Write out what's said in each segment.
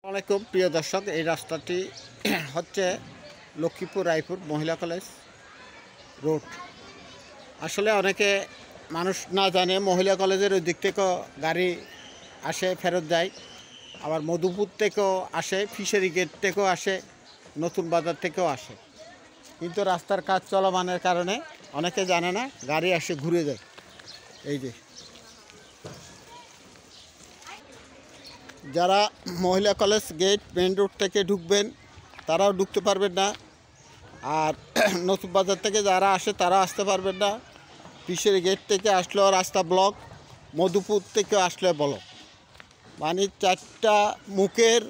আসসালামু প্রিয় দর্শক, এই রাস্তাটি হচ্ছে লক্ষ্মীপুর রায়পুর মহিলা কলেজ রোড। আসলে অনেকে মানুষ না জানে, মহিলা কলেজের ওই দিক থেকেও গাড়ি আসে, ফেরত যায়, আবার মধুপুর থেকেও আসে, ফিশারি গেট থেকেও আসে, নতুন বাজার থেকেও আসে। কিন্তু রাস্তার কাজ চলমানের কারণে অনেকে জানে না, গাড়ি আসে ঘুরে যায়। এই যে যারা মহিলা কলেজ গেট মেন রোড থেকে ঢুকবেন তারাও ঢুকতে পারবেন না, আর নতুন বাজার থেকে যারা আসে তারা আসতে পারবেন না। ফিশারি গেট থেকে আসলেও রাস্তা ব্লক, মধুপুর থেকে আসলে ব্লক, মানে চারটা মুখের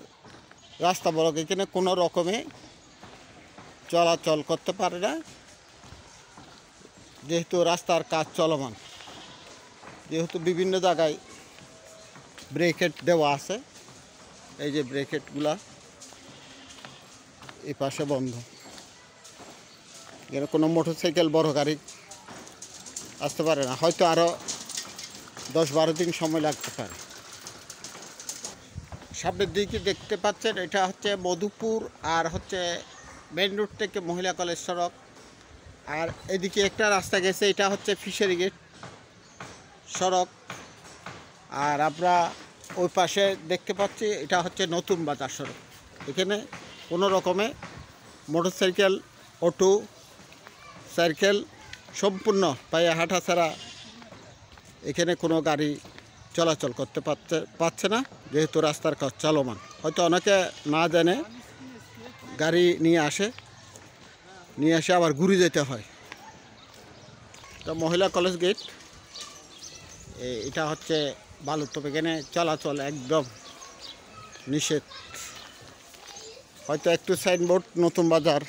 রাস্তা ব্লক। এখানে কোনো রকমে চলাচল করতে পারে না, যেহেতু রাস্তার কাজ চলমান, যেহেতু বিভিন্ন জায়গায় ব্রেকেট দেওয়া আছে। এই যে ব্রেকেটগুলা এই পাশে বন্ধ, এখানে কোনো মোটরসাইকেল বড় গাড়ি আসতে পারে না, হয়তো আরও 10-12 দিন সময় লাগতে পারে। সামনের দিকে দেখতে পাচ্ছেন, এটা হচ্ছে মধুপুর আর হচ্ছে মেন রোড থেকে মহিলা কলেজ সড়ক। আর এদিকে একটা রাস্তা গেছে, এটা হচ্ছে ফিশারি গেট সড়ক। আর আমরা ওই পাশে দেখতে পাচ্ছি, এটা হচ্ছে নতুন বাজার সড়ক। এখানে কোনো রকমে মোটরসাইকেল, অটো, সাইকেল সম্পূর্ণ পায়ে হাঁটা ছাড়া এখানে কোনো গাড়ি চলাচল করতে পারছে না, যেহেতু রাস্তার কাজ চলমান। হয়তো অনেকে না জানে গাড়ি নিয়ে এসে আবার ঘুরে যেতে হয়। তো মহিলা কলেজ গেট এটা হচ্ছে বালুতপ, এখানে চলাচল একদম নিষেধ। হয়তো একটু সাইনবোর্ড নতুন বাজার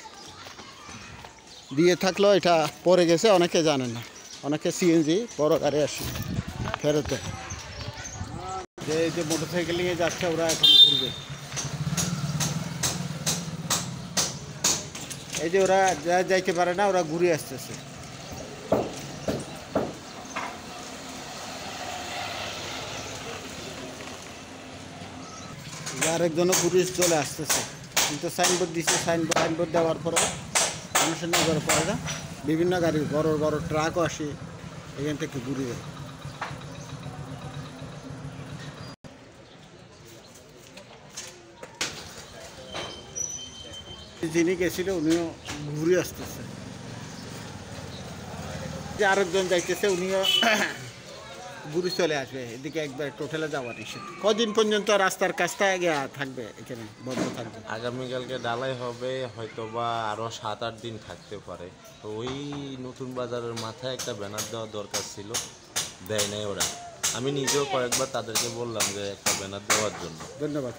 দিয়ে থাকলেও এটা পড়ে গেছে, অনেকে জানে না। অনেকে সিএনজি বড় গাড়ি আসে ফেরতে, এই যে মোটরসাইকেল নিয়ে যাচ্ছে ওরা এখন ঘুরবে। এই যে ওরা যাইতে পারে না, ওরা ঘুরে আসতেছে। আরেকজনও ঘুরে চলে আসতেছে, কিন্তু সাইনবোর্ড দিচ্ছে, সাইনবোর্ড দেওয়ার পরে মানুষের নজরে পড়ে না। বিভিন্ন গাড়ি, বড় বড় ট্রাকও আসে এখান থেকে ঘুরে যায়। যিনি গেছিল উনিও ঘুরে আসতেছে, যে আরেকজন যাইতেছে উনিও ঘুরে চলে আসবে। এদিকে একবার টোটালে যাওয়া নিষেধ। কদিন পর্যন্ত রাস্তার কাজটা থাকবে, এখানে বন্ধ থাকবে? আগামীকালকে ডালাই হবে, হয়তো বা আরও 7-8 দিন থাকতে পারে। তো ওই নতুন বাজারের মাথায় একটা ব্যানার দেওয়া দরকার ছিল, দেয় নাই ওরা। আমি নিজেও কয়েকবার তাদেরকে বললাম যে একটা ব্যানার দেওয়ার জন্য। ধন্যবাদ।